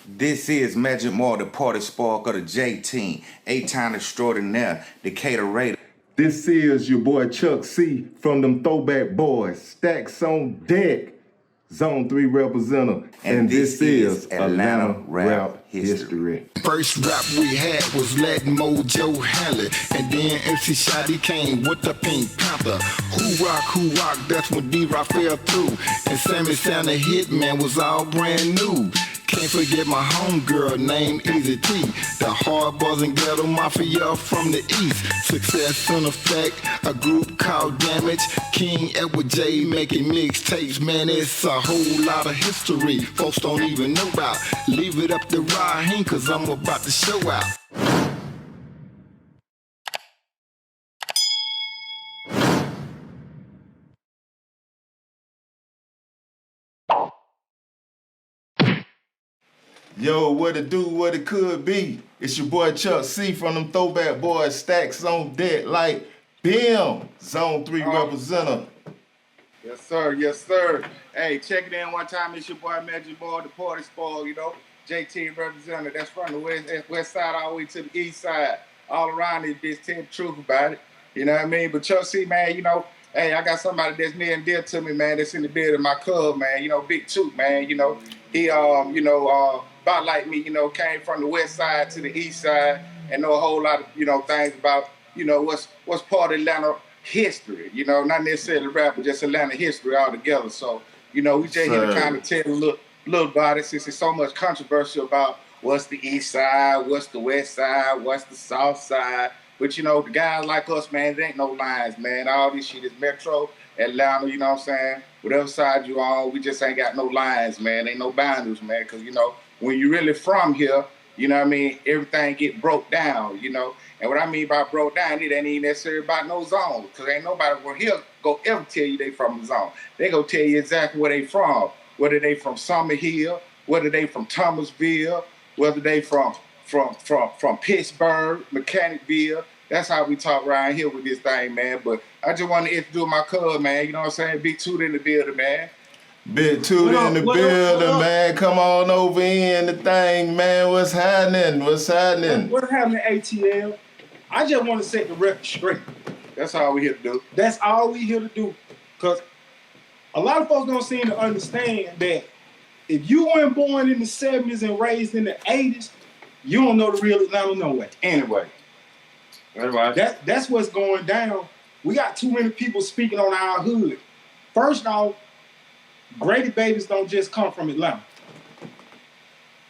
This is Magic More, the party spark of the J team. 8-time extraordinaire, Decatur Raider. This is your boy Chuck C from them Throwback Boys. Stacks on deck. Zone 3 representative. And this is Atlanta Rap History. First rap we had was letting Mojo handle it. And then MC Shotty came with the Pink Panther. Who rock, that's when D-Rock fell through. And Sammy Sound the Hitman was all brand new. Can't forget my homegirl named Easy T. The hard buzzing ghetto mafia from the east. Success in effect, a group called Damage. King Edward J making mixtapes, man, it's a whole lot of history folks don't even know about. Leave it up to Raheem, cause I'm about to show out. Yo, what it do, what it could be. It's your boy Chuck C from them Throwback Boys. Stacks on deck like BIM. Zone 3 representative. Yes, sir. Yes, sir. Hey, check it in one time. It's your boy Magic Boy, the party spoil, JT representative. That's from the west side all the way to the east side. All around this bitch, tell the truth about it. You know what I mean? But Chuck C, man, hey, I got somebody that's near and dear to me, man, that's in the bed of my cub, man. Big Toot, man. He, about like me, came from the west side to the east side and know a whole lot of, things about, what's part of Atlanta history, not necessarily rap, but just Atlanta history altogether. So, we just here to kind of tell a little about it, since there's so much controversy about what's the east side, what's the west side, what's the south side. But, the guys like us, man, there ain't no lines, man. All this shit is Metro, Atlanta, you know what I'm saying? Whatever side you on, we just ain't got no lines, man. Ain't no boundaries, man, because, when you really from here, everything get broke down, And what I mean by broke down, it ain't even necessarily about no zones, because ain't nobody from here go ever tell you they from the zone. They go tell you exactly where they from, whether they from Summer Hill, whether they from Thomasville, whether they from Pittsburgh, Mechanicville. That's how we talk around here with this thing, man. But I just want to introduce my cuz, man. You know what I'm saying? Big Toot in the building, man. Big Toot in the building, man. Come on over in the thing, man. What's happening? What's happening? What's happening, ATL? I just want to set the record straight. That's all we here to do. That's all we here to do. Because a lot of folks don't seem to understand that if you weren't born in the 70s and raised in the 80s, you don't know the real Atlanta no way. Anyway. That's what's going down. We got too many people speaking on our hood. First off, Grady babies don't just come from Atlanta.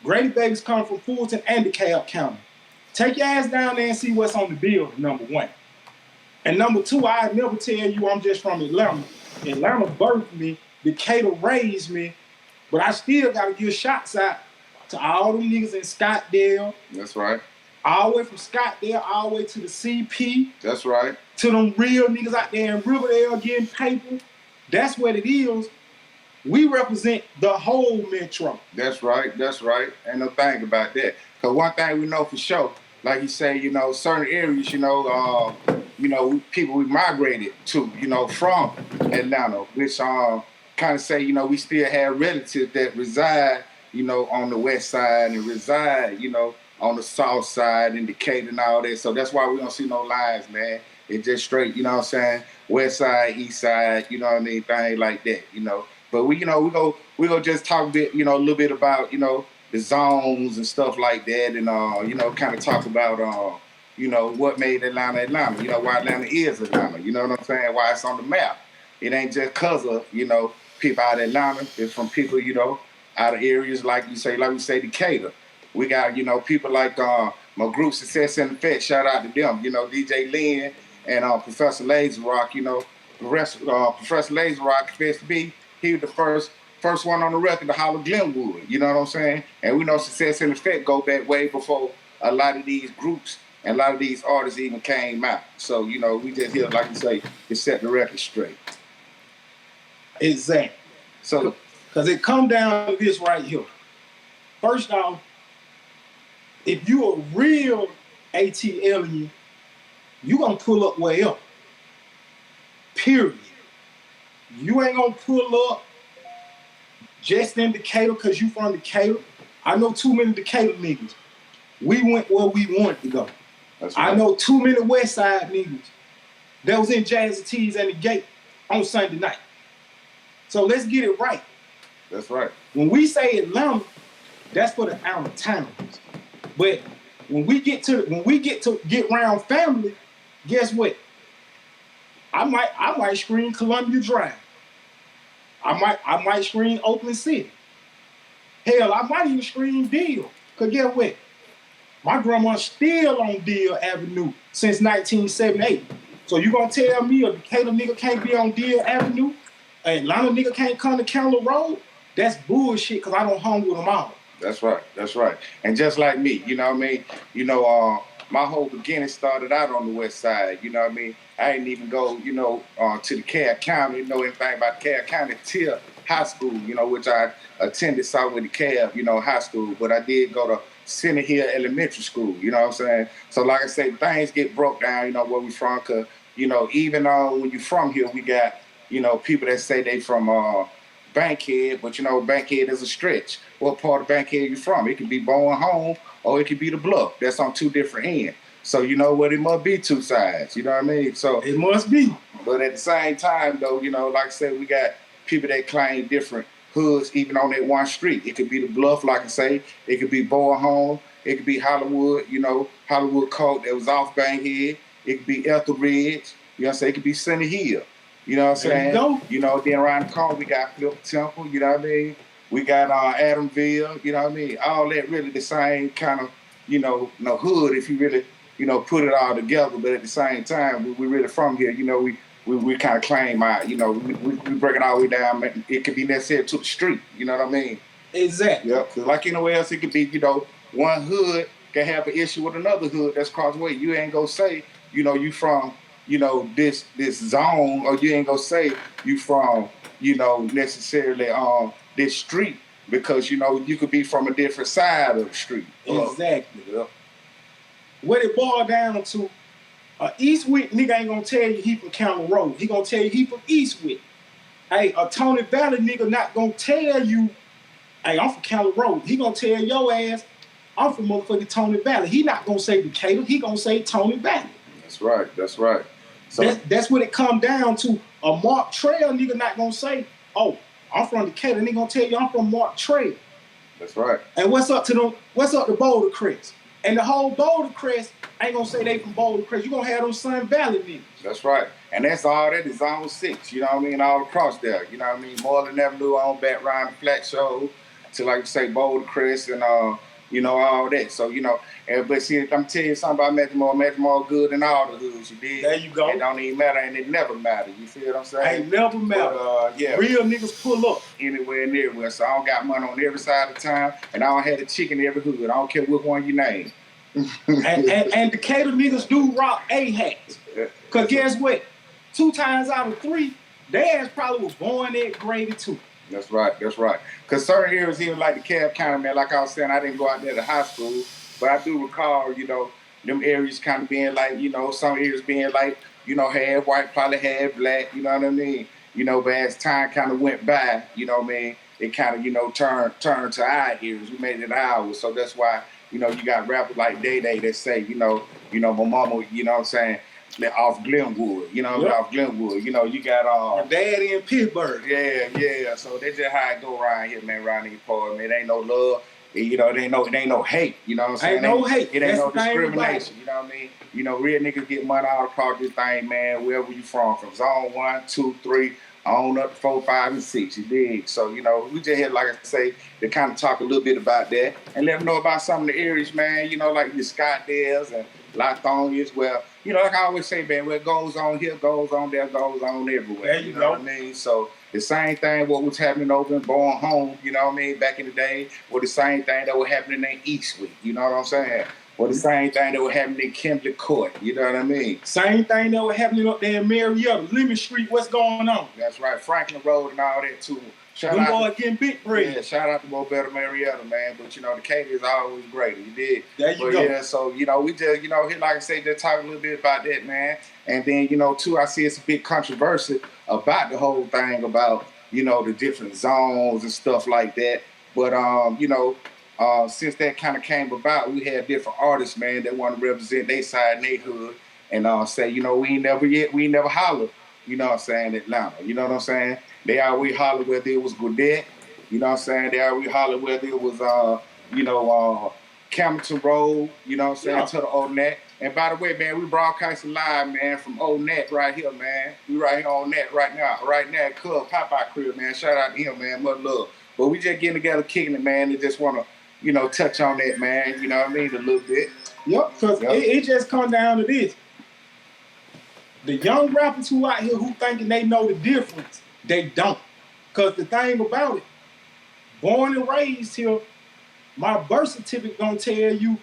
Grady babies come from Fulton and DeKalb County. Take your ass down there and see what's on the bill, number one. And number two, I never tell you I'm just from Atlanta. Atlanta birthed me, Decatur raised me, but I still got to give shots out to all them niggas in Scottsdale. That's right. All the way from Scottsdale, all the way to the CP. That's right. To them real niggas out there in Riverdale getting paper. That's what it is. We represent the whole metro. That's right. That's right. Ain't no thing about that. Because one thing we know for sure, like you say, certain areas, people we migrated to, from Atlanta, which kind of say, we still have relatives that reside, on the west side and reside, on the south side in Decatur and all that. So that's why we don't see no lines, man. It's just straight, west side, east side, things like that, But we go just talk a bit, a little bit about, the zones and stuff like that, and kind of talk about what made Atlanta Atlanta, why Atlanta is Atlanta, you know what I'm saying? Why it's on the map. It ain't just cause of, people out of Atlanta. It's from people, out of areas like we say Decatur. We got, people like my group Success in Effect, shout out to them, DJ Lynn and Professor Lazy Rock, Professor Lazy Rock, confessed to be, he was the first one on the record to holler Glenwood, you know what I'm saying? And we know Success in Effect go back way before a lot of these groups and a lot of these artists even came out. So, we just here, like you say, to set the record straight. Exactly. So, because it come down to this right here. First off, if you a real ATLian, you gonna pull up way up. Period. You ain't gonna pull up just in Decatur because you from Decatur. I know too many Decatur niggas. We went where we wanted to go. That's right. I know too many West Side niggas that was in Jazzy T's at the gate on Sunday night. So let's get it right. That's right. When we say Atlanta, that's for the out of towners. But when we get to get round family, guess what? I might scream Columbia Drive. I might scream Oakland City. Hell, I might even scream Deal. Cause guess what? My grandma's still on Deal Avenue since 1978. So you gonna tell me a Decatur nigga can't be on Deal Avenue? An Atlanta nigga can't come to County Road? That's bullshit, cause I don't hung with them all. That's right. That's right. And just like me, you know what I mean? You know, my whole beginning started out on the West Side. You know what I mean? I didn't even go, you know, to the DeKalb County, know anything about DeKalb County till high school, you know, which I attended Southwood DeKalb, you know, high school. But I did go to Center Hill Elementary School, you know what I'm saying? So like I say, things get broke down, you know, where we from. Cause, you know, even when you from here, we got, you know, people that say they from Bankhead, but you know, Bankhead is a stretch. What part of Bankhead you from? It could be Bowen Home or it could be the Bluff. That's on two different ends. So you know what, it must be two sides, you know what I mean? So it must be. But at the same time though, you know, like I said, we got people that claim different hoods even on that one street. It could be the Bluff, like I say, it could be Bowen Home, it could be Hollywood, you know, Hollywood Court that was off Bankhead, it could be Etheridge, you know what I'm saying, it could be Center Hill. You know what I'm saying? You know, then around the corner we got Flip Temple, you know what I mean? We got Adamville, you know what I mean? All that really the same kind of, you know, hood if you really, you know, put it all together. But at the same time, we really from here, you know, we kind of claim our, you know, we break it all the way down. It could be necessary to the street, you know what I mean? Exactly. Yep, because like anywhere else, it could be, you know, one hood can have an issue with another hood that's across the way. You ain't gonna say, you know, you from, you know, this zone, or you ain't gonna say you from, you know, necessarily this street, because you know you could be from a different side of the street. Exactly. What it boiled down to, Eastwick nigga ain't gonna tell you he from County Road. He gonna tell you he from Eastwick. Hey, a Tony Valley nigga not gonna tell you, hey, I'm from County Road. He gonna tell your ass, I'm from motherfucking Tony Valley. He not gonna say Decatur. He gonna say Tony Valley. That's right. That's right. So that's what it come down to. A Mark Trail nigga not gonna say, oh, I'm from Decatur. And they gonna tell you I'm from Mark Trail. That's right. And what's up to them? What's up to Boulder Crest? And the whole Boulder Crest ain't gonna say they from Boulder Crest. You gonna have those Sun Valley niggas. That's right. And that's all that is Zone 6, you know what I mean? All across there, you know what I mean? Moreland Avenue on back around the Flat Show to, like you say, Boulder Crest and, you know, all that. So, you know, but see, I'm telling you something about Metro good in all the hoods, you did. There you go. It don't even matter, and it never mattered. You feel what I'm saying? Ain't never matter. But, yeah. Real niggas pull up. Anywhere and everywhere. So I don't got money on every side of town, and I don't have a chick in every hood. I don't care which one you name. and Decatur niggas do rock A-hats. Because guess what? 2 times out of 3, their ass probably was born at grade 2. That's right, that's right. Because certain areas, even like DeKalb County, man, like I was saying, I didn't go out there to high school, but I do recall, you know, them areas kind of being like, you know, some areas being like, you know, half white, probably half black, you know what I mean? You know, but as time kind of went by, you know what I mean, it kind of, you know, turned to our areas. We made it ours. So that's why, you know, you got rappers like Day Day that say, you know, my mama, you know what I'm saying, off Glenwood, you know, off Glenwood. You know, you got my daddy in Pittsburgh. Yeah. So that's just how it go around here, man, around these parts, man. It ain't no love. You know, it ain't no hate, you know what I'm saying? Ain't no hate. It ain't no discrimination, you know what I mean? You know, real niggas get money all across this thing, man, wherever you from zone 1, 2, 3, on up to 4, 5, and 6, you dig? So, you know, we just here, like I say, to kind of talk a little bit about that and let them know about some of the areas, man, you know, like the Scottsdales and Lathonias, where, you know, like I always say, man, where it goes on here, goes on there, goes on everywhere. There you know go. What I mean? So the same thing what was happening over in Bowen Home, you know what I mean, back in the day, or the same thing that was happening in Eastwick, you know what I'm saying? Or the same thing that was happening in Kimberly Court, you know what I mean? Same thing that was happening up there in Marietta, Lemon Street, what's going on? That's right, Franklin Road and all that too. Shout out getting big bread. Yeah, shout out to Mo Better Marietta, man. But, you know, the cake is always great. You did. There you go. Yeah, so, you know, we just, you know, here, like I say, just talk a little bit about that, man. And then, you know, too, I see it's a bit controversial about the whole thing about, you know, the different zones and stuff like that. But, you know, since that kind of came about, we had different artists, man, that want to represent their side and their hood, and say, you know, we ain't never hollered, you know what I'm saying, Atlanta. You know what I'm saying? They always hollered whether it was Gwinnett, you know what I'm saying? They always hollered whether it was, Camilton Road, you know what I'm saying, to the Old Nat. And by the way, man, we broadcasting live, man, from Old Nat right here, man. We right here on Nat right now at Cub Popeye crib, man. Shout out to him, man. Much love. But we just getting together, kicking it, man. They just want to, you know, touch on that, man. You know what I mean? A little bit. Yep, because it just comes down to this. The young rappers who out here who thinking they know the difference, they don't. Because the thing about it, born and raised here, my birth certificate gonna tell you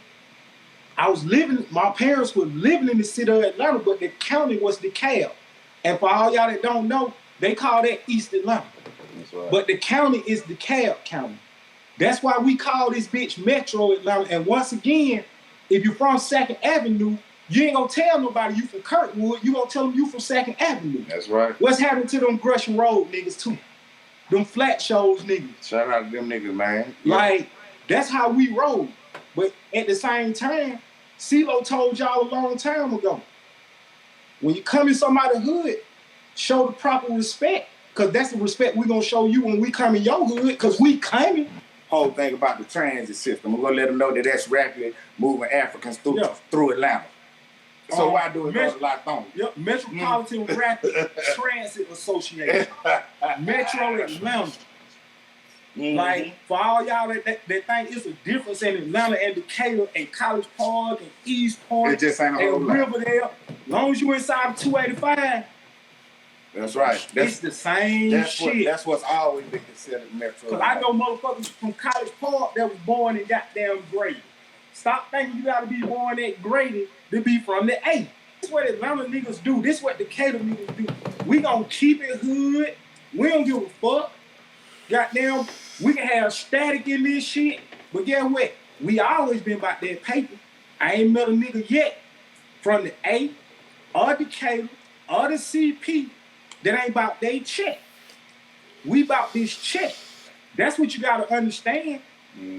my parents were living in the city of Atlanta, but the county was DeKalb. And for all y'all that don't know, they call that East Atlanta. That's right. But the county is DeKalb County. That's why we call this bitch Metro Atlanta. And once again, if you're from 2nd Avenue, you ain't gonna tell nobody you from Kirkwood. You gonna tell them you from 2nd Avenue. That's right. What's happening to them Gresham Road niggas too? Them flat shows niggas. Shout out to them niggas, man. Like, that's how we roll. But at the same time, CeeLo told y'all a long time ago, when you come in somebody's hood, show the proper respect. Because that's the respect we're going to show you when we come in your hood, because we coming. Whole thing about the transit system. We're going to let them know that that's rapidly moving Africans through Atlanta. So why do it go to Lathon? Yep, Metropolitan Rapid Transit Association. Metro Atlanta. Like, for all y'all that think it's a difference in Atlanta and Decatur and College Park and East Point it just ain't a whole and lot. Riverdale, as long as you inside 285, that's right. It's the same shit. That's what's always been considered Metro. Because I know motherfuckers from College Park that was born in goddamn Grady. Stop thinking you gotta be born at Grady to be from the A. This is what Atlanta niggas do. This is what Decatur niggas do. We gonna keep it hood. We don't give a fuck. Goddamn, we can have static in this shit, but guess what? We always been about that paper. I ain't met a nigga yet from the A or Decatur or the CP that ain't about they check. We about this check. That's what you gotta understand.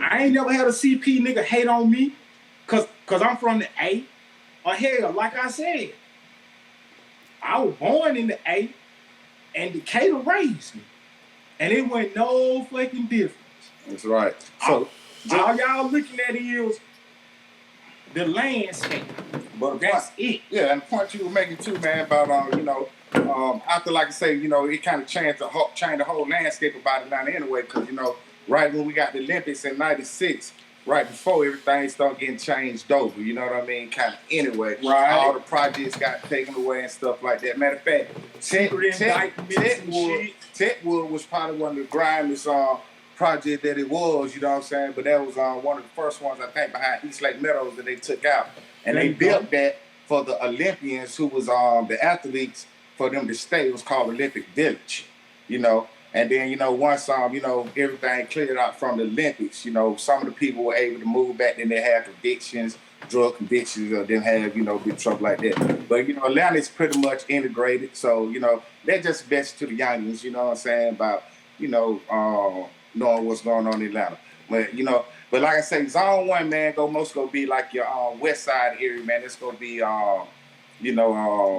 I ain't never had a CP nigga hate on me cause I'm from the A. Or hell, like I said, I was born in the A and Decatur raised me. And it went no fucking difference. That's right. So all y'all looking at is the landscape. But that's it. Yeah, and the point you were making too, man, about after, like I say, it kind of changed the whole landscape about Atlanta anyway, because right when we got the Olympics in '96, right before everything started getting changed over, you know what I mean? Kind of anyway. Right. All the projects got taken away and stuff like that. Matter of fact, Techwood was probably one of the grimiest projects that it was, you know what I'm saying? But that was one of the first ones, I think, behind East Lake Meadows that they took out. And they built that for the Olympians who was the athletes, for them to stay. It was called Olympic Village, And then, once everything cleared out from the Olympics, some of the people were able to move back. Then they had convictions, drug convictions, or didn't have, big trouble like that. But, Atlanta is pretty much integrated. So, that just best to the youngins, you know what I'm saying, about, knowing what's going on in Atlanta. But like I say, Zone 1, man, most gonna be like your west side area, man. It's gonna be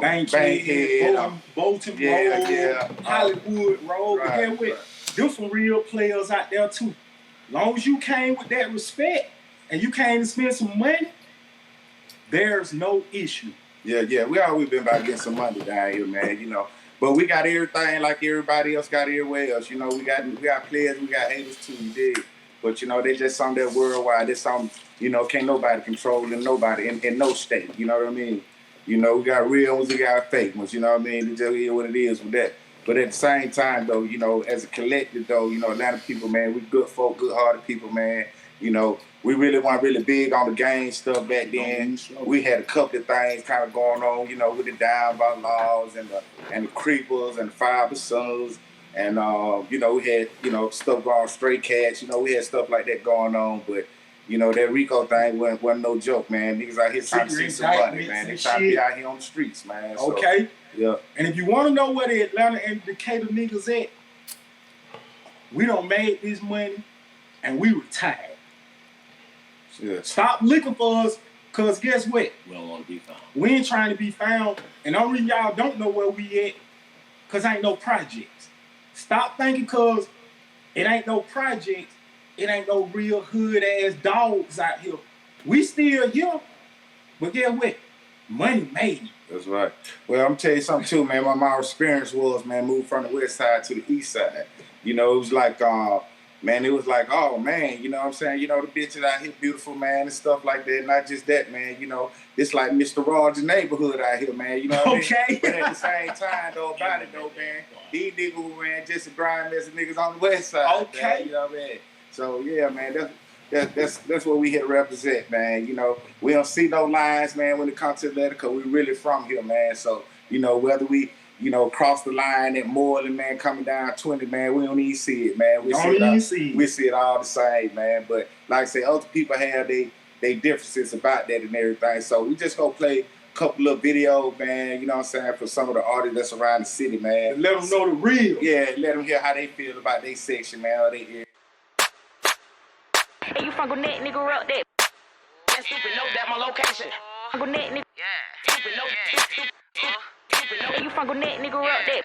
Bankhead, Bolton Road, Hollywood Road. Right, But get there's some real players out there too. As long as you came with that respect and you came to spend some money, there's no issue. Yeah, we always been about getting some money down here, man, But we got everything like everybody else got everywhere else, We got players, we got haters too, you dig? But, they just something that worldwide. It's something, can't nobody control and nobody in no state, you know what I mean? We got real ones, we got fake ones, you know what I mean? It just is what it is with that. But at the same time, though, as a collective, though, Atlanta people, man, we good folk, good-hearted people, man. We really weren't really big on the gang stuff back then. We had a couple of things kind of going on, with the Down by Laws and the Creepers and the Five Sons. And, we had, stuff going on, Stray Cats, we had stuff like that going on. But, that Rico thing wasn't no joke, man. Niggas out here trying to see some money, man. They trying to be out here on the streets, man. So, okay. Yeah. And if you want to know where the Atlanta and Decatur niggas at, we done made this money and we retired. Yeah. Stop looking for us, cause guess what? We don't want to be found. We ain't trying to be found, and the only reason y'all don't know where we at, cause ain't no projects. Stop thinking cause it ain't no projects, it ain't no real hood ass dogs out here. We still here, but guess what? Money made. That's right. Well, I'm tell you something too, man. My experience was, man, moved from the west side to the east side. You know, it was like, man, it was like, oh man, you know what I'm saying? You know, the bitches out here beautiful, man, and stuff like that. Not just that, man, you know, it's like Mr. Rogers' neighborhood out here, man. You know what I mean? Okay. But at the same time, though, about it though, man, these niggas who ran just as grime as the niggas on the west side. Okay. Man, you know what I mean? So yeah, man, that's what we here to represent, man. You know, we don't see no lines, man, when it comes to the letter, because we really from here, man. So, you know, whether we, you know, cross the line at Moreland, man, coming down 20, man, we don't even see it, man. We see it all the same, man. But like I say, other people have they differences about that and everything. So we just gonna play a couple of videos, man, you know what I'm saying, for some of the artists that's around the city, man. Let them know the real. Yeah, let them hear how they feel about their section, man, or they area. Hey, you from Gwinnett, nigga, up that. That stupid note, that my location. Gwinnett, nigga. Yeah. Stupid note, stupid note. Hey, you from Gwinnett, nigga, up that.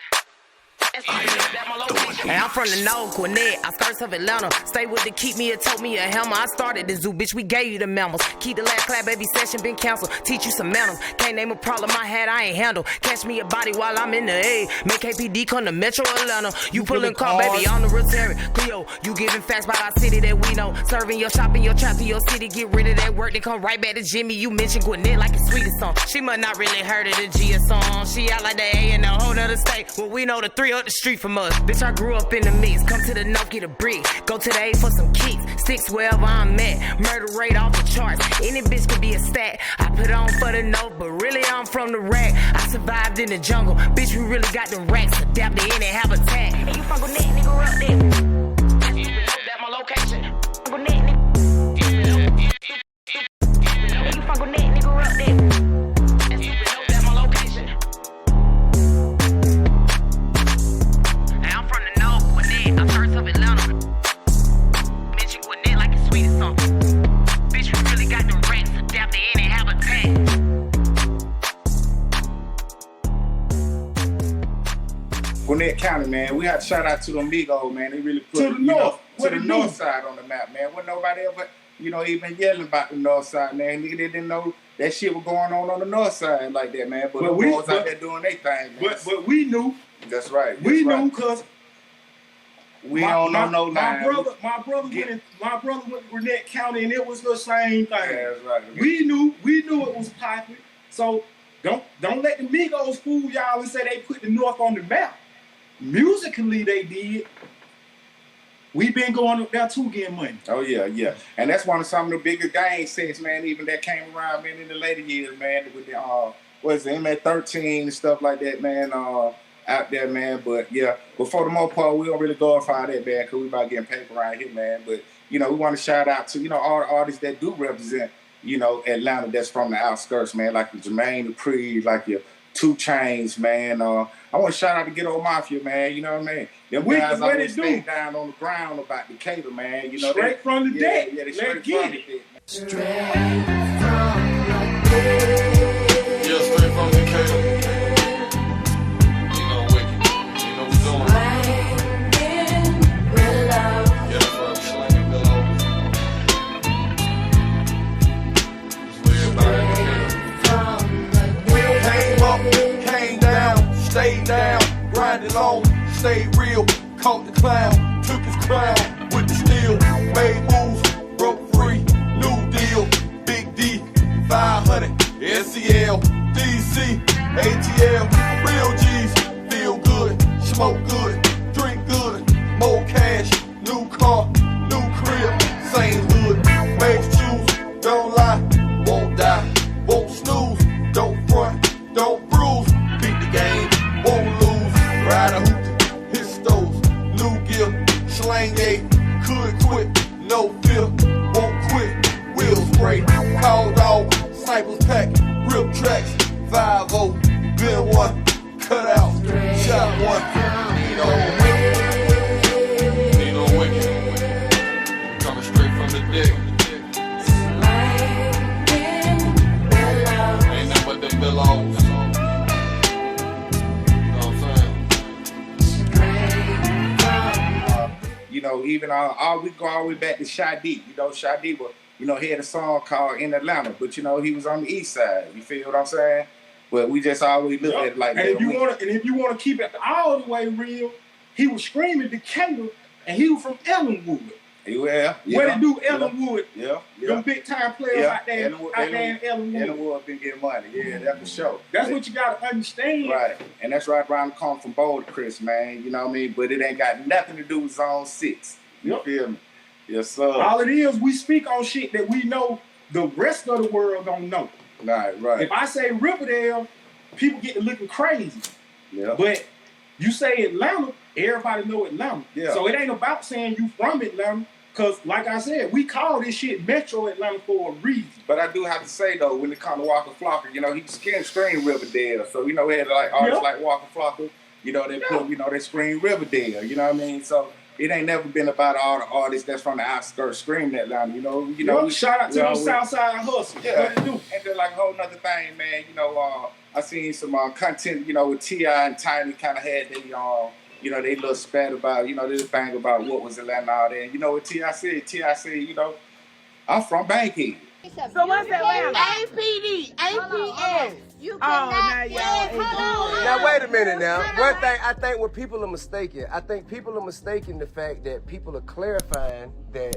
That stupid note, that my location. Hey, I'm from the North, Gwinnett. I first of Atlanta. Stay with the keep me, it told me a hammer. I started the zoo, bitch, we gave you the mammals. Keep the last class, baby, session been canceled. Teach you some manners. Can't name a problem I had, I ain't handle. Catch me a body while I'm in the A. Make KPD come to Metro Atlanta. You pulling car, baby, on the Rotary. Cleo, you giving facts about our city that we know. Serving your shop in your trap to your city. Get rid of that work, then come right back to Jimmy. You mentioned Gwinnett like it's sweetest song. She must not really heard of the Gia song. She out like the A in a whole nother state. Well, we know the 3 up the street from us. Bitch, I grew up in the mix. Come to the north, get a brick. Go to the A for some kicks. Sticks wherever I'm at. Murder rate off the charts. Any bitch could be a stat. I put on for the note, but really I'm from the rack. I survived in the jungle. Bitch, we really got the racks. Adapt to any habitat. Hey, you from Gwinnett, nigga, up there. That my location. Gwinnett, nigga. Hey, you from Gwinnett, nigga, up there. That my location. Hey, I'm from the north, Gwinnett. I first of Atlanta. Mention Gwinnett like it's sweetest song. Bitch, we really got the racks. Adapt to any habitat. Gwinnett County, man, we have to shout out to the Migos, man. They really put To the north. to the north side on the map, man. Wasn't nobody ever, you know, even yelling about the north side, man. Nigga, they didn't know that shit was going on the north side like that, man. But the boys out there doing their thing, man. But we knew. That's right. We knew because we don't know no line. My brother went to Gwinnett County, and it was the same thing. Yeah, that's right. We knew it was popular. So don't let the Migos fool y'all and say they put the North on the map. Musically, they did. We been going up there too, getting money. Oh yeah, yeah, and that's one of some of the biggest gang sets, man. Even that came around, man, in the later years, man, with the what's it, MA13 and stuff like that, man. Out there, man. But yeah, but for the most part, we don't really glorify that, man, because we about getting paper around here, man. But you know, we want to shout out to all the artists that do represent, Atlanta. That's from the outskirts, man, like the Jermaine Dupri, like your 2 Chainz, man. I want to shout out to Get Old Mafia, man. You know what I mean? Them guys always stay down on the ground about Decatur, man. You know, straight from the deck. Yeah, they straight from the deck. Straight from the deck. Yeah, straight from Decatur. You know, wicked. You know what's going on. Yeah, that's right, we slanging below. It's way about it. We came up, came down, stayed down, grinded on, stayed real, caught the clown, took his crown with the steel, made moves, broke free, new deal, big D, 500, SEL, DC, ATL, real G's, feel good, smoke good, drink good, more cash, new car, new crib, same hood, make shoes, don't lie, won't die, won't snooze, don't front, don't bruise, beat the game, won't lose, ride a hoop, hit stoves, new gear, slang A, could quit, no fear, won't quit, wheel spray, call dog, snipers pack, rip tracks, 5-0, been one, cut out, shot one, Nino Wicked, coming straight from the deck. you know, even we go all the way back to Shy-D. You know, Shy-D was, you know, he had a song called In Atlanta, but you know, he was on the east side. You feel what I'm saying? But we just always look at it like that. And if you want to keep it all the way real, he was screaming Decatur, and he was from Ellenwood. Yeah. What they do, Ellenwood? Yeah. Them big time players out there in Ellenwood. Ellenwood been getting money. Yeah, that's for sure. That's what you gotta understand. Right. And that's right around the corner from Boulder, Chris, man. You know what I mean? But it ain't got nothing to do with Zone 6. You feel me? Yes, sir. All it is, we speak on shit that we know the rest of the world don't know. Right. If I say Riverdale, people get to looking crazy. Yeah. But you say Atlanta, everybody know Atlanta. Yeah. So it ain't about saying you from Atlanta. Because, like I said, we call this shit Metro Atlanta for a reason. But I do have to say, though, when it comes to Walker Flocka, you know, he screamed Riverdale. So, you know, we had like artists like Walker Flocka, you know, they put, you know, they scream Riverdale, you know what I mean? So it ain't never been about all the artists that's from the outskirts screaming Atlanta, you know. Shout out to those Southside hustlers. Yeah, and then like a whole nother thing, man, you know, I seen some content, you know, with T.I. and Tiny kind of had they, you know, they little spat about, you know, this thing about what was Atlanta out there. And you know what T.I. said? T.I. said, you know, I'm from Bankhead. So what's Atlanta? APD, APS. Now wait a minute now. One thing, I think what people are mistaken. I think people are mistaken the fact that people are clarifying that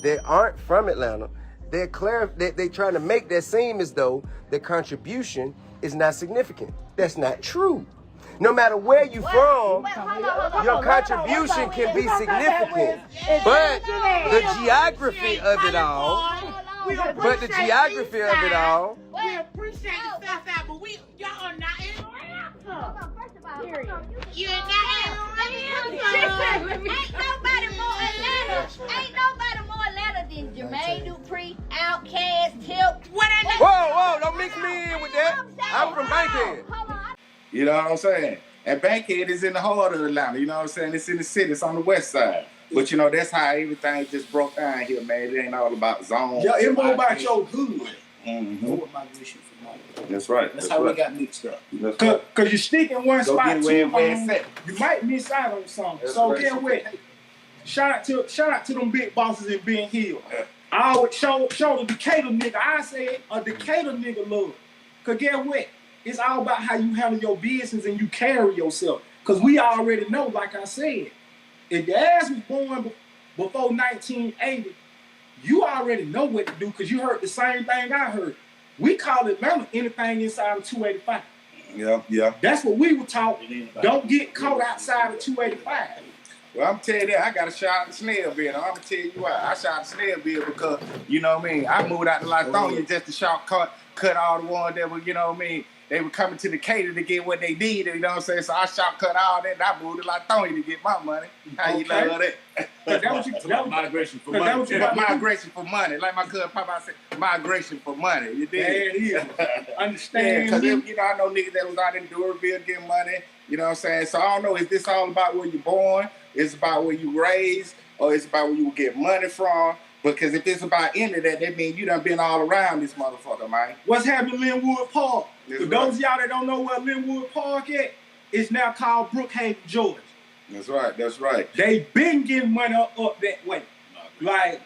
they aren't from Atlanta. They're trying to make that seem as though their contribution is not significant. That's not true. No matter where you're from, your contribution can be significant. But the geography of it all, We appreciate the Southside, but y'all are not in Atlanta. You're not in Atlanta. Ain't nobody more Atlanta than Jermaine Dupri, Outkast, Tip. Whoa, don't mix me in with that. I'm from Bankhead. You know what I'm saying? And Bankhead is in the heart of Atlanta. You know what I'm saying? It's in the city. It's on the west side. But, you know, that's how everything just broke down here, man. It ain't all about zones. Yeah, it's more about your hood. Migration for money. That's right. That's how we got mixed up. Because you stick in one spot too long, you might miss out on something. So get what? Shout out to them big bosses in Ben Hill. I always show the Decatur nigga. I said a Decatur nigga love. Because get what? It's all about how you handle your business and you carry yourself. Because we already know, like I said, if your ass was born before 1980, you already know what to do because you heard the same thing I heard. We call Atlanta anything inside of 285. Yeah. That's what we were taught. Don't get caught outside of 285. Well, I'm telling you that, I got to shout out to Snellville. I'm going to tell you why. I shout out to Snellville because, you know what I mean, I moved out to Lithonia just to cut all the ones that were, you know what I mean, they were coming to Decatur to get what they needed, you know what I'm saying? So I cut all that and I moved to Lithonia to get my money. How you love that? That was migration for money. Migration for money. Like my cousin Papa said, migration for money. You dig? There it is. Understand because, you know, I know niggas that was out in Duraville getting money, you know what I'm saying? So I don't know, is this all about where you're born? Is it about where you raised? Or is it about where you get money from? Because if it's about any of that, that means you done been all around this motherfucker, man. What's happening in Linwood Park? For those of y'all that don't know where Linwood Park is, it's now called Brookhaven, Georgia. That's right. They been getting money up that way. Like,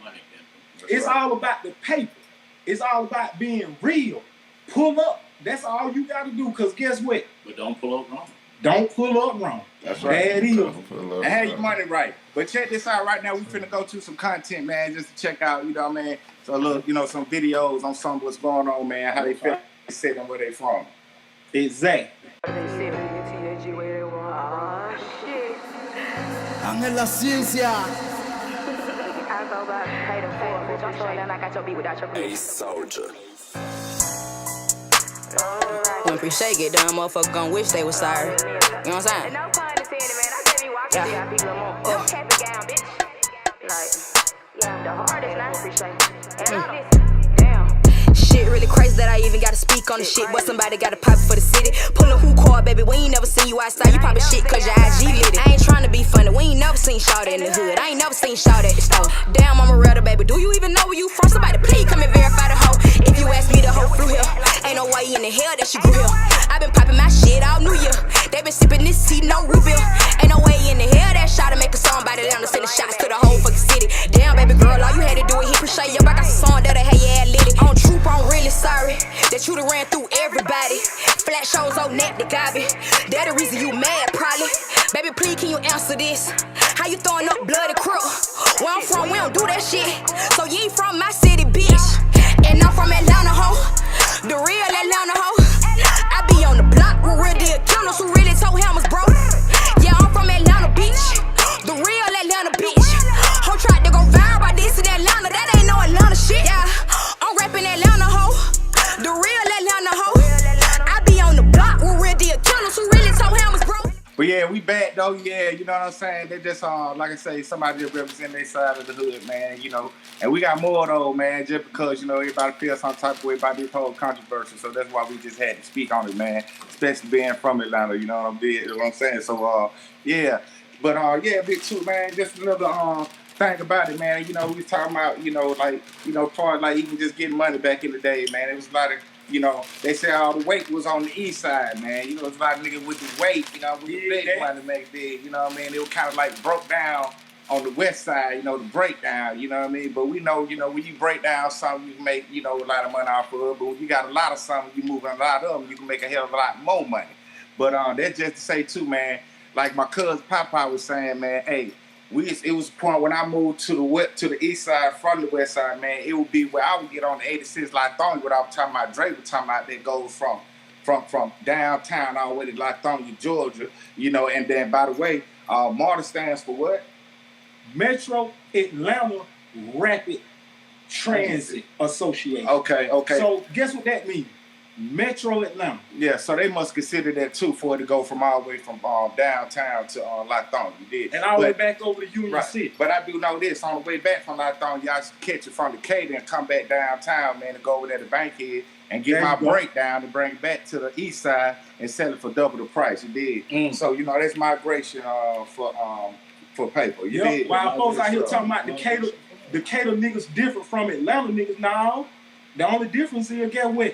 it's all about the paper. It's all about being real. Pull up. That's all you got to do, because guess what? But don't pull up wrong. Don't pull up wrong. That's right. There it is. And have your money right. But check this out right now. We finna go to some content, man, just to check out, you know what I mean? So look, you know, some videos on some of what's going on, man, how they feel, sitting where they from. Exactly. Ángel la ciencia. Hey, soldier. When pre-shake get done, motherfucker gon' wish they was sorry. You know what I'm saying? Shit really crazy that I even gotta speak on the shit. But somebody gotta pop it for the city. Pull a who card, baby. We ain't never seen you outside. You poppin' shit cause your IG lit it. I ain't tryna be funny. We ain't never seen Shawty in the hood. I ain't never seen Shawty at the store. Damn, I'm a realtor, baby. Do you even know where you from? Somebody please come and verify the hoe. If you ask me, the hoe flew here. Ain't no way in the hell that she grew here. I been popping my shit all New Year. They been sipping this tea, no root beer. Ain't no way in the hell that Shawty make a song by the land to send the shots to the shade. Yo, I got some song that'll have your ass lit. On troop, I'm really sorry that you done ran through everybody. Flat shows on neck to Gabby. That the reason you mad, probably. Baby, please, can you answer this? How you throwing up blood and crook? Where I'm from, we don't do that shit. So you ain't from my city, bitch. And I'm from Atlanta, ho. The real Atlanta, ho. I be on the block with real deal killers who really told hammers, bro. Yeah, I'm from Atlanta, bitch. The real Atlanta, bitch. Ho tried to go viral by this in Atlanta. That ain't no Atlanta shit. Yeah, I'm rapping Atlanta, ho. The real Atlanta, ho. I be on the block with real deal killers who really told hammers, bro. But yeah, we back though, yeah, you know what I'm saying? They just, like I say, somebody that represent their side of the hood, man, you know. And we got more though, man, just because, you know, everybody feels some type of way about this whole controversy. So that's why we just had to speak on it, man. Especially being from Atlanta, you know what I'm saying? So, yeah. But, yeah, Big Two, man, just another thing about it, man. You know, we was talking about, you know, like, you know, part of, like, even just getting money back in the day, man. It was a lot of, you know, they said all the weight was on the east side, man. You know, it's a lot of niggas with the weight, you know, with the big money back then, you know what I mean? It was kind of like broke down on the west side, you know, the breakdown, you know what I mean? But we know, you know, when you break down something, you can make, you know, a lot of money off of it. But when you got a lot of something, you moving a lot of them, you can make a hell of a lot more money. But that's just to say, too, man, like my cousin Papa was saying, man, hey, it was a point when I moved to the east side from the west side, man, it would be where I would get on the 86 Lithonia, what I was talking about, Drake was talking about, that goes from downtown all the way to Lithonia, Georgia, you know, and then, by the way, MARTA stands for what? Metro Atlanta Rapid Transit Association. Okay. So guess what that means? Metro Atlanta. Yeah, so they must consider that too for it to go from all the way from downtown to Lithonia. You did. And all the way back over to Union City. But I do know this, on the way back from Lithonia, y'all should catch it from Decatur and come back downtown, man, to go over there to Bankhead and get my breakdown and bring it back to the east side and sell it for double the price. You did. So, you know, that's migration for paper. You did. While folks out here talking about Decatur niggas different from Atlanta niggas, now the only difference is, guess what?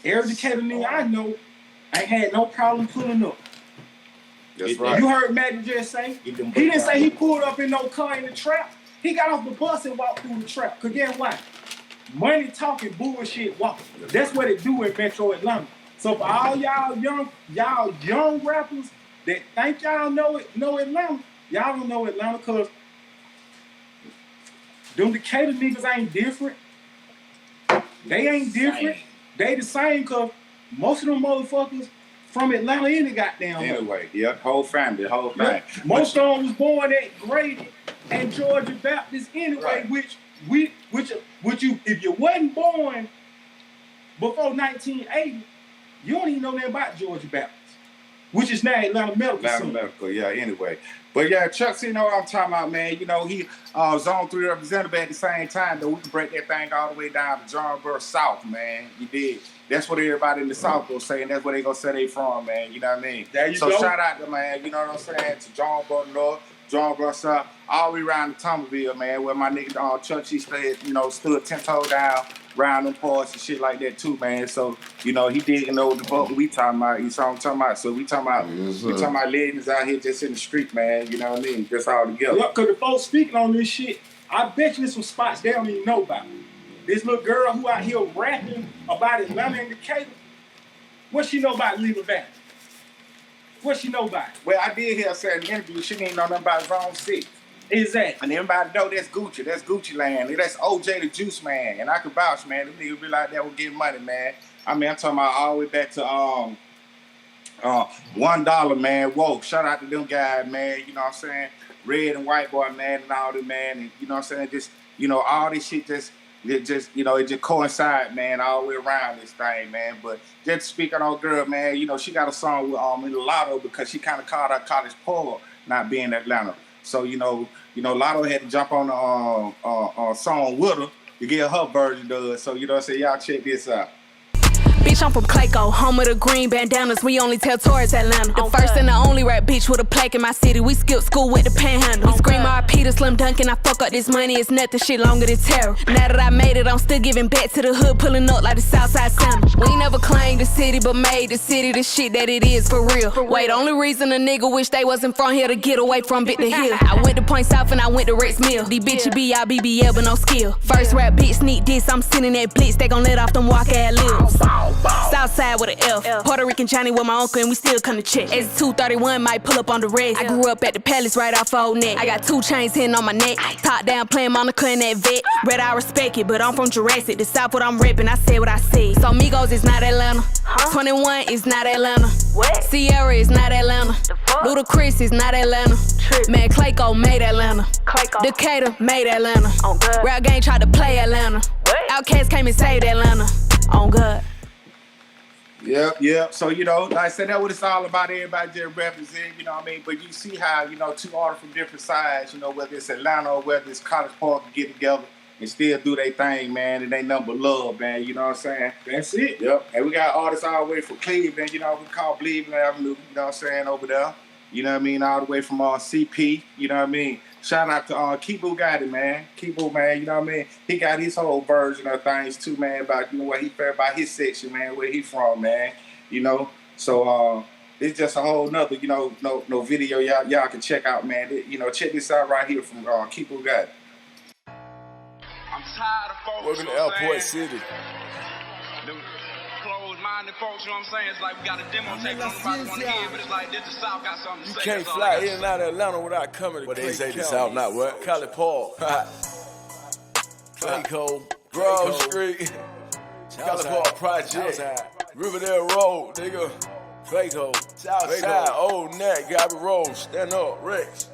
Every Decatur nigga I know ain't had no problem pulling up. That's right. You heard Maggie just say, he didn't say he pulled up in no car in the trap. He got off the bus and walked through the trap. Cause guess what? Money talking, bullshit walking. That's what it do in Metro Atlanta. So for all y'all young rappers that think y'all know Atlanta, y'all don't know Atlanta, cause them Decatur niggas ain't different. They ain't different. They the same, cause most of them motherfuckers from Atlanta any goddamn way. Anyway, yeah, whole family, the whole thing. Most of them was born at Grady and Georgia Baptist anyway, which you, if you wasn't born before 1980, you don't even know nothing about Georgia Baptist, which is now Atlanta Medical. Atlanta Medical, yeah, anyway. But yeah, Chuck, you know what I'm talking about, man. You know, he Zone 3 representative at the same time, though we can break that thing all the way down to Jonesboro South, man. You did. That's what everybody in the South will say, and that's where they gonna say they from, man. You know what I mean? There you go. Shout out to, man, you know what I'm saying, to Jonesboro North, Jonesboro South, all the way around the Thomasville, man, where my nigga Chuck, he stood 10 toes down around them parts and shit like that too, man. So, you know, he didn't know the fuck we talking about. You saw what I'm talking about? So we talking about legends out here just in the street, man. You know what I mean? Just all together. Yeah, cause the folks speaking on this shit, I bet you there's some spots they don't even know about. This little girl who out here rapping about Atlanta and Decatur, what she know about Leva Valley? What she know about? Well, I did hear her say in the interview she didn't know nothing about Zone 6. Exactly. And everybody know that's Gucci. That's Gucci land. That's OJ the Juice Man. And I could vouch, man. Them niggas be like that with getting money, man. I mean, I'm talking about all the way back to $1, man. Whoa, shout out to them guys, man. You know what I'm saying? Red and White Boy, man, and all that, man. And you know what I'm saying? Just, you know, all this shit it just coincide, man, all the way around this thing, man. But just speaking on girl, man, you know, she got a song with Lotto because she kind of called her college poor not being Atlanta. So, you know, Lotto had to jump on the song with her to get her version done. So, you know what I'm saying? Y'all check this out. bitch, I'm from Clayco, home of the green bandanas. We only tell tourists Atlanta. The first and the only rap bitch with a plaque in my city. We skipped school with the panhandle. We scream RP to Slim Dunkin'. I fuck up this money, it's nothing shit longer than terror. Now that I made it, I'm still giving back to the hood, pulling up like the Southside Santa. We ain't never claimed the city, but made the city the shit that it is for real. Wait, the only reason a nigga wish they wasn't from here to get away from Bit the Hill. I went to Point South and I went to Rex Mill. These bitches be out BBL but no skill. First rap bitch sneak diss, I'm sitting that blitz. They gon' let off them walk ass lips. Southside with an F. Puerto Rican Johnny with my uncle and we still come to check. As 231 might pull up on the red. I grew up at the palace right off Old Neck. I got 2 chains hitting on my neck. Top down playing Monica in that vet. Red, I respect it, but I'm from Jurassic. The South what I'm reppin', I said what I said. So Migos is not Atlanta. 21 is not Atlanta. What? Sierra is not Atlanta. Ludacris is not Atlanta. Man, Clayco made Atlanta. Decatur made Atlanta. Rap Gang tried to play Atlanta. Outkast came and saved Atlanta. On God. Yep. So, you know, like I said, that's what it's all about. Everybody just represent, you know what I mean? But you see how, you know, 2 artists from different sides, you know, whether it's Atlanta or whether it's College Park, get together and still do their thing, man. And they nothing but love, man. You know what I'm saying? That's it. Yep. And we got artists all the way from Cleveland, you know, we call Cleveland Avenue, you know what I'm saying, over there. You know what I mean? All the way from CP, you know what I mean? Shout out to Kibu got it, man. Kibu, man, you know what I mean? He got his whole version of things too, man, about, you know, what he felt about his section, man, where he from, man. You know? So it's just a whole nother, you know, no video y'all can check out, man. You know, check this out right here from Kibu got it. I'm tired of folks. Welcome to Airport City. Them closed-minded folks, you know what I'm saying? It's like we got a demo tape, nobody want to hear, but it's like this the South got something to say. You can't fly in and out of Atlanta without coming to Clay County. What they say the South, not what? College Park. Clayco, Grove Street, College Park Project, Riverdale Road, nigga. Clayco, Southside, Old Neck, Gabby Road, Stand Up, Rex.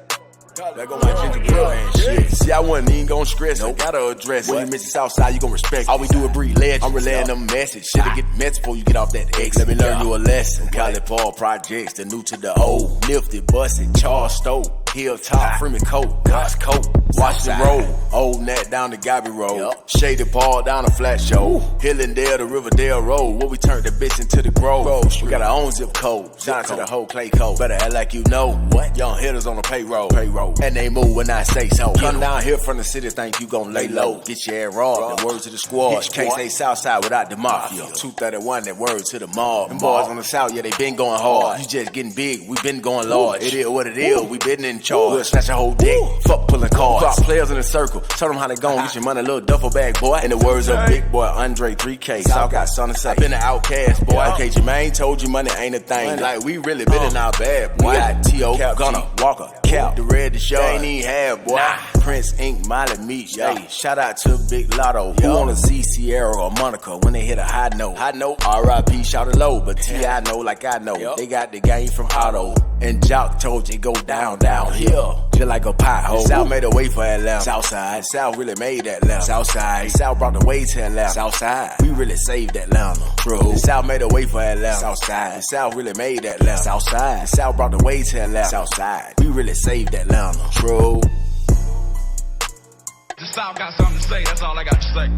That go my ginger girl and shit. See, I wasn't even gon' stress. I gotta address it. When you mention Southside, you gon' respect. All we do is breed legends. I'm relaying them message. Shit'll get mets before you get off that X. Let me learn you a lesson. College Paul projects, the new to the old. Lifted, busted, Charles Stoke. Hilltop, Freeman Coat, God's Coat, Washington Road, Old Nat down to Gabby Road, Shaded Paul down to Flat Show, Hillendale to Riverdale Road, where we turned the bitch into the Grove. We got our own zip code, shout out to the whole Clayco. Better act like you know what? Young hitters on the payroll, and they move when I say so. Come down here from the city, think you gon' lay low, get your ass raw. The word to the squad, can't say Southside without the mafia. 231, that word to the mob. Them boys on the South, yeah, they been going hard. You just getting big, we been going large. It is what it is, we been in charge. We'll snatch a whole dick, fuck pulling cards. Drop players in a circle, tell them how they gon' get your money, little duffel bag, boy. In the words of Big Boy Andre 3K, South got son and say, been an outcast, boy. Okay, Jermaine told you money ain't a thing. Like we really been in our bad, boy. We got T.O., Gunner, Walker, Cap, the Red, the show. They ain't even have, boy. Prince, Ink, Molly, Meech, hey. Shout out to Big Lotto. Who wanna see Sierra or Monica when they hit a high note? R.I.P. shout it low, but T.I. know like I know. They got the game from Otto. And Jock told you go down here. Just like a pothole. South made a way for Atlanta. Southside. South really made Atlanta. Southside. South brought the way to Atlanta. Southside. We really saved Atlanta. True. The South made a way for Atlanta. Southside. The South really made Atlanta. Southside. The South brought the way to Atlanta. Southside. We really saved Atlanta. True. The South got something to say, that's all I got to say.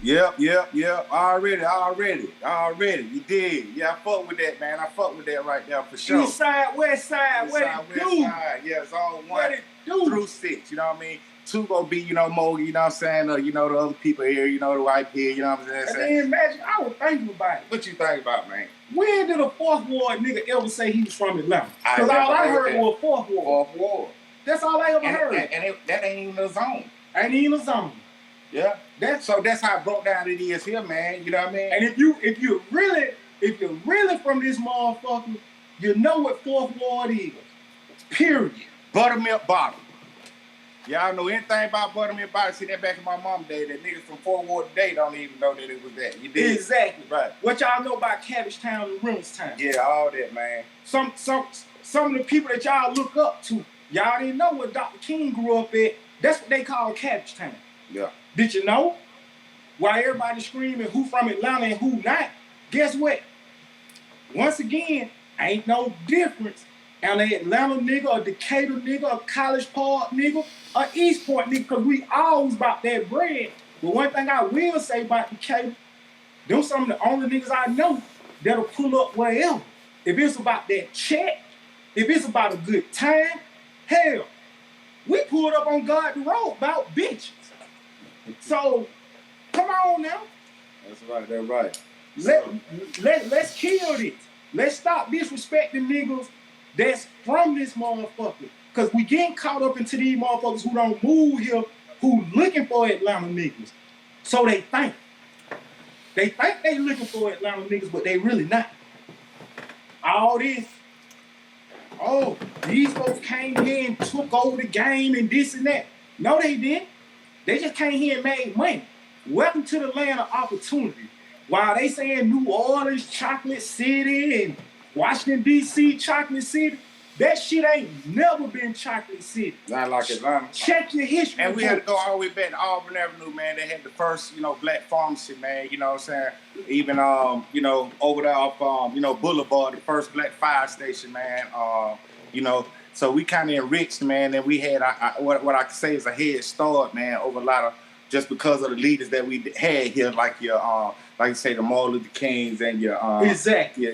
Yep. Already. You did. Yeah, I fuck with that, man. I fuck with that right there for sure. East side, west side, what it do? Yeah, it's all 1 through 6, you know what I mean? 2 gonna be, you know, more, you know what I'm saying, you know, the other people here, you know, the white here, you know what I'm saying? And then imagine, I was thinking about it. What you think about, man? When did a 4th Ward nigga ever say he was from Atlanta? Because all I heard was 4th Ward. 4th Ward. That's all I ever heard. And that ain't even a zone. Ain't even a zone. Yeah. So that's how broke down it is here, man. You know what I mean? And if you're really from this motherfucker, you know what 4th Ward is. Period. Buttermilk Bottom. Y'all know anything about Buttermilk Bottom? See that back in my mom's day. That niggas from 4th Ward today don't even know that it was that. You did. Exactly. Right. What y'all know about Cabbage Town and Reynolds-Town? Yeah, all that, man. Some of the people that y'all look up to, y'all didn't know what Dr. King grew up at. That's what they call Cabbage Town. Yeah. Did you know? While everybody's screaming who from Atlanta and who not, guess what? Once again, ain't no difference an Atlanta nigga, a Decatur nigga, a College Park nigga, a East Point nigga, because we always about that bread. But one thing I will say about Decatur, them some of the only niggas I know that'll pull up wherever. If it's about that check, if it's about a good time, hell, we pulled up on God the Road about bitches. So, come on now. That's right, that's right. Let's kill this. Let's stop disrespecting niggas that's from this motherfucker. Because we getting caught up into these motherfuckers who don't move here, who looking for Atlanta niggas. So they think. They think they looking for Atlanta niggas, but they really not. All this, oh, these folks came here and took over the game and this and that. No, they didn't. They just came here and made money. Welcome to the land of opportunity. While they saying New Orleans, Chocolate City, and Washington, D.C., Chocolate City, that shit ain't never been Chocolate City. Not like Atlanta. Check your history. And we had to go all the way back to Auburn Avenue, man. They had the first, black pharmacy, man. You know what I'm saying? Even, over there off, Boulevard, the first black fire station, man. So we kind of enriched, man, and we had what I could say is a head start, man, over a lot of, just because of the leaders that we had here, like your, like you say, the Martin Luther Kings and your, exactly,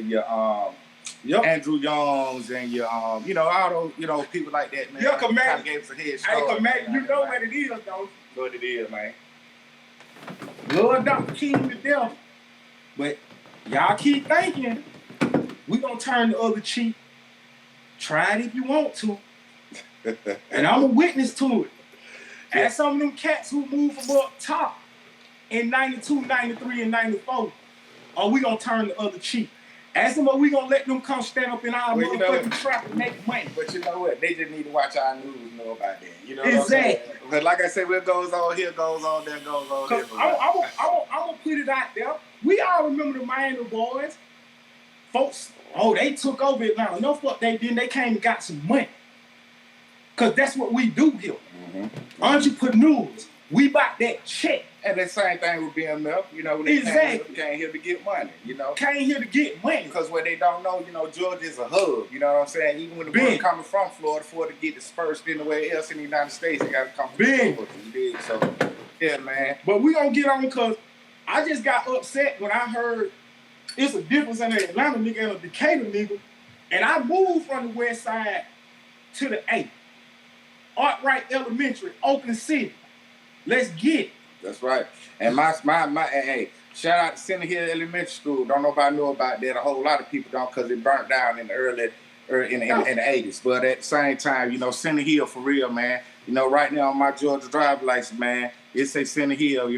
your Andrew Youngs and your, all those, people like that, man. Yeah, kind of gave us a head start. Hey, man, you know what it is, though. What it is, man. Lord Dr. King to death, but y'all keep thinking we gonna turn the other cheek. Try it if you want to. And I'm a witness to it. As some of them cats who moved from up top in 92, 93, and 94, are we gonna turn the other cheek? Ask them, are we gonna let them come stand up in our motherfucking trap and make money? But you know what? They just need to watch our news and know about that. You know what exactly. I'm saying? But like I said, what goes on here goes on there, goes on there. I'm gonna put it out there. We all remember the Miami boys. Folks, they took over Atlanta. No fuck they didn't. They came and got some money. Because that's what we do here. Mm-hmm. Entrepreneurs. We bought that check. And the same thing with BMF. When they came here to get money, Came here to get money. Because what they don't know, Georgia is a hub. You know what I'm saying? Even when the money coming from Florida, for it to get dispersed anywhere else in the United States, it got to come from Georgia. So, yeah, man. But we going to get on because I just got upset when I heard it's a difference in an Atlanta nigga and a Decatur nigga. And I moved from the west side to the 8th. Arkwright Elementary, Oakland City. Let's get it. That's right. And hey, shout out to Center Hill Elementary School. Don't nobody know about that. A whole lot of people don't because it burnt down in the early in the 80s. But at the same time, Center Hill for real, man. Right now on my Georgia driver's license, man, it say Center Hill,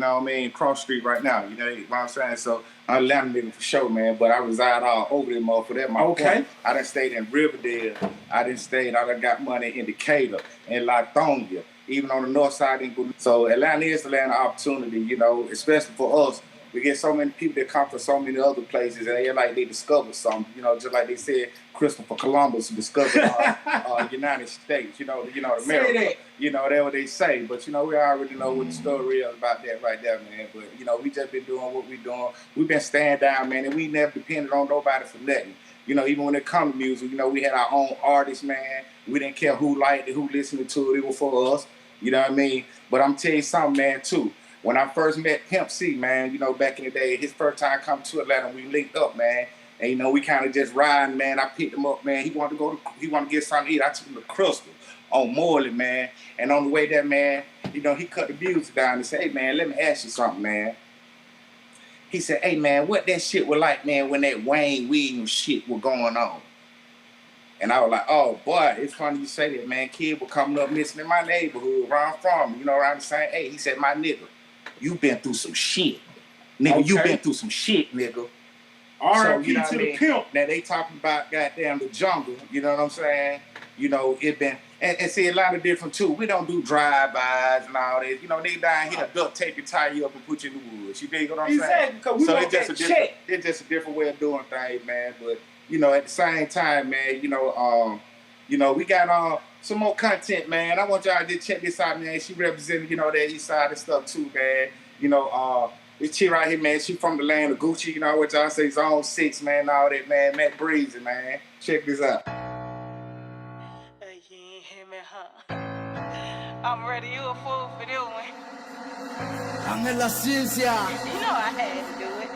Cross Street right now. You know what I'm saying? So I'm Atlanta nigga for sure, man. But I reside all over them for that. Point. I done stayed in Riverdale. I done got money in Decatur and Lithonia. Even on the north side. So Atlanta is the land of opportunity, especially for us. We get so many people that come from so many other places, and they're like they discovered something, just like they said Christopher Columbus discovered United States, America. That's what they say. But, we already know what the story is about that right there, man. But, we just been doing what we doing. We've been staying down, man, and we never depended on nobody for nothing. Even when it comes to music, we had our own artists, man. We didn't care who liked it, who listened to it. It was for us. You know what I mean? But I'm telling you something, man, too. When I first met Pimp C, man, back in the day, his first time coming to Atlanta, we linked up, man. And, we kind of just riding, man. I picked him up, man. He wanted to get something to eat. I took him to Crystal on Morley, man. And on the way there, man, he cut the music down and said, hey, man, let me ask you something, man. He said, hey, man, what that shit was like, man, when that Wayne Williams shit was going on? And I was like, oh, boy, it's funny you say that, man. Kids were coming up missing in my neighborhood, where I'm from, around the same age. He said, my nigga, you been through some shit. Nigga, you been through some shit, nigga. R.I.P. to the pimp. Now, they talking about goddamn the jungle, you know what I'm saying? It been, and see, Atlanta different, too. We don't do drive-bys and all this. They down here, duct tape and tie you up and put you in the woods. You dig what I'm saying? Exactly, because we want that check. It's just a different way of doing things, man. But, at the same time, man, we got some more content, man. I want y'all to check this out, man. She representing, that east side and stuff, too, man. This chick right here, man, she from the land of Gucci, what y'all say, Zone 6, man, all that, man. Matt Breezy, man. Check this out. I'm ready. You a fool for this one. Dame la ciencia. You know I had to do it.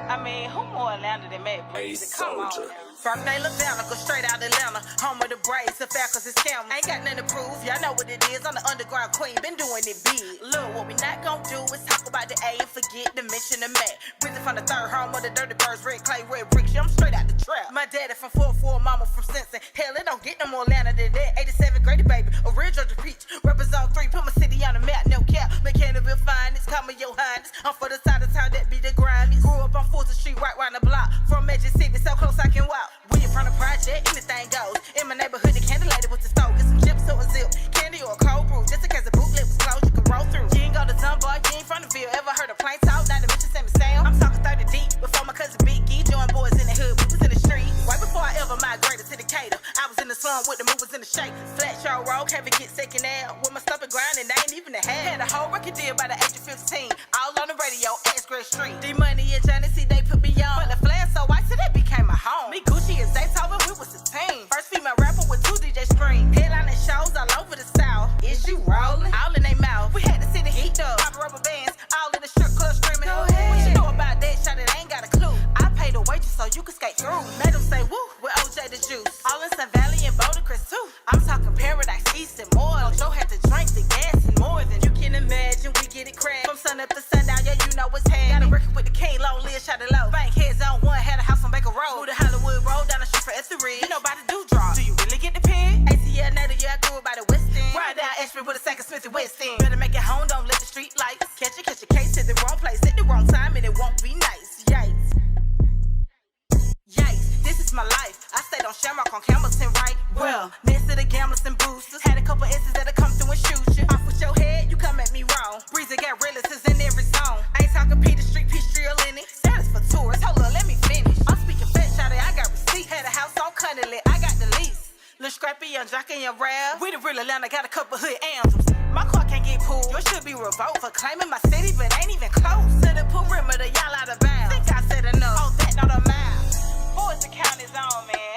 I mean, who more Atlanta than Matt Breezy? Come on now. From Atlanta, go straight out Atlanta. Home of the Braves, the fact cause it's camera. Ain't got nothing to prove, y'all know what it is. I'm the underground queen, been doing it big. Look, what we not gonna do is talk about the A and forget to mention the Mac. Breezy from the third home of the dirty birds, red clay, red bricks. Yeah, I'm straight out the trap. My daddy from 4-4, mama from Simpson. Hell, it don't get no more Atlanta than that. 87 Grady, baby, a real Georgia peach. Rappers on 3, put my city on the map, no cap. Mechanical finest, call me your highness. I'm for the side of town that be the grimy. Grew up on 4th Street, right round the block. From Magic City, so close I can walk. We in front of project, anything goes. In my neighborhood, the candle lighted with the stove. Get some chips or a zip, candy or a cold brew. Just in case the bootleg was closed, you can roll through. You ain't go to Dunbar, you ain't from the Ville. Ever heard a plain talk? Not to mention Sammy Sam. I'm talking 30 deep. Before my cousin Big Gee joined boys in the hood, we was in the street. Right before I ever migrated to Decatur, I was in the slum with the movers in the shape. Flat show roll, can't get second out. With my stomach grinding, they ain't even a half. Had a whole record deal by the age of 15. All on the radio, X-Gray Street. D-Money and Johnny C, they put me on. But the flare so white, so that became my home. Me, Gucci, and Zaytoven, we was a team. First female rapper with 2 DJ screens. Headlining shows all over the South. Is you rolling? All in they mouth. We had to see the heat up. Pop rubber bands, all in the strip club screaming. Go ahead. What you know about that shot? It ain't got a clue. I paid the waitress so you could skate through. Made them say woo with OJ the juice. All in Sun Valley and Boulder Crest too. I'm talking Paradise East and more. Joe had to drink the gas and more than you can imagine. We get it cracked from sun up to sundown. Yeah, you know what's happening. Got a record with the king, long live, shot it low. Bank heads on one, had a house on Baker Road. Moved to Hollywood Road, down the street for F3. You know about the do draw. Do you really get the pin? ATL native, yeah, I grew up by the West End. Ride down Ashford with a sack of Smith and West End. Better make it home, don't let the street lights catch a case at the wrong place at the wrong time, and it won't be nice. Yikes. Yikes, this is my life. I stayed on Shamrock on Campbellton, right? Well, next to the gamblers and boosters. Had a couple S's that'll come through and shoot you. Off with your head, you come at me wrong. Breezy got relatives in every zone. I ain't talking Peter Street, Peachtree, in it. Status for tourists, hold on, let me finish. I'm speaking fat, shawty, I got receipts. Had a house on Cunningley, I got the lease. Lil' Scrappy, young jockey, and rap. We the real Atlanta, got a couple hood anthems. My car can't get pulled. You should be revoked for claiming my city, but ain't even close to the perimeter. Y'all out of bounds. Think I said enough. Oh, that not a mile. Boys, the count is on, man.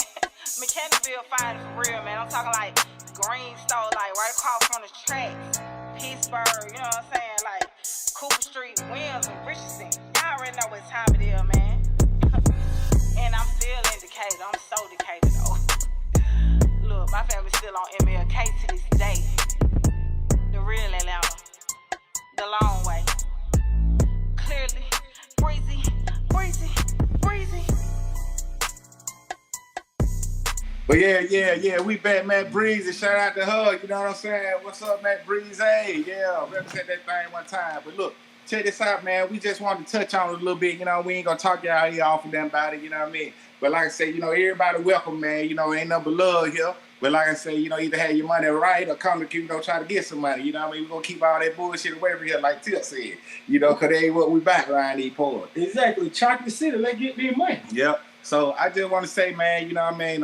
Mechanicsville fine for real, man. I'm talking like Greenstone, like right across from the tracks. Pittsburgh, you know what I'm saying? Like Cooper Street, Williams, and Richardson. Y'all already know what time it is, man. And I'm still in Decatur. I'm so Decatur, though. Look, my family's still on MLK to this day. The real Atlanta. The long way. Clearly, breezy, breezy, breezy. But yeah, we back, Matt Breezy. Shout out to her, you know what I'm saying? What's up, Matt Breezy? Hey, yeah, represent that thing one time. But look, check this out, man. We just wanted to touch on it a little bit. You know, we ain't gonna talk y'all here off of them about it, you know what I mean? But like I said, you know, everybody welcome, man. You know, ain't nothing but love here. But like I say, you know, either have your money right or come to, you know, try to get some money. You know what I mean? We're going to keep all that bullshit away from here, like Tip said. You know, because they ain't what we back around these poor. Exactly. Chocolate City, let's get their money. Yep. So I just want to say, man, you know what I mean?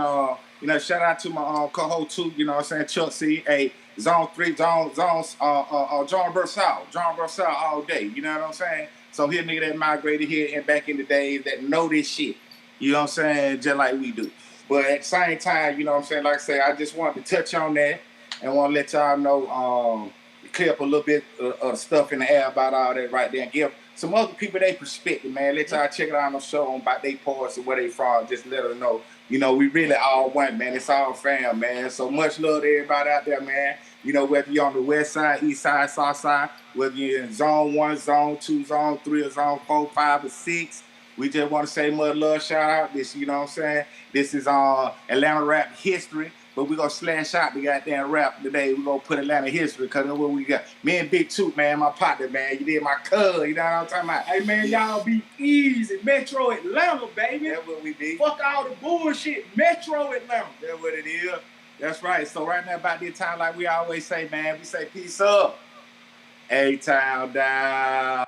You know, shout out to my co-host too, you know what I'm saying, Chuck C. Hey, Zone 3, John Bursell. John Bursell all day, you know what I'm saying? So here nigga that migrated here and back in the days that know this shit. You know what I'm saying? Just like we do. But at the same time, you know what I'm saying, like I say, I just wanted to touch on that and want to let y'all know, clear up a little bit of stuff in the air about all that right there and give some other people their perspective, man. Let y'all check it out on the show about their parts and where they from. Just let them know, you know, we really all one, man. It's all fam, man. So much love to everybody out there, man. You know, whether you're on the west side, east side, south side, whether you're in zone 1, zone 2, zone 3, or zone 4, 5, or 6. We just want to say much love, shout out. This, you know what I'm saying? This is Atlanta rap history, but we're going to slash out the goddamn rap today. We're going to put Atlanta history because that's what we got. Me and Big Toot, man, my partner, man. You did my cuz, you know what I'm talking about? Hey, man, y'all be easy. Metro Atlanta, baby. That's what we did. Fuck all the bullshit. Metro Atlanta. That's what it is. That's right. So right now, about this time, like we always say, man, we say peace up. A-Town down.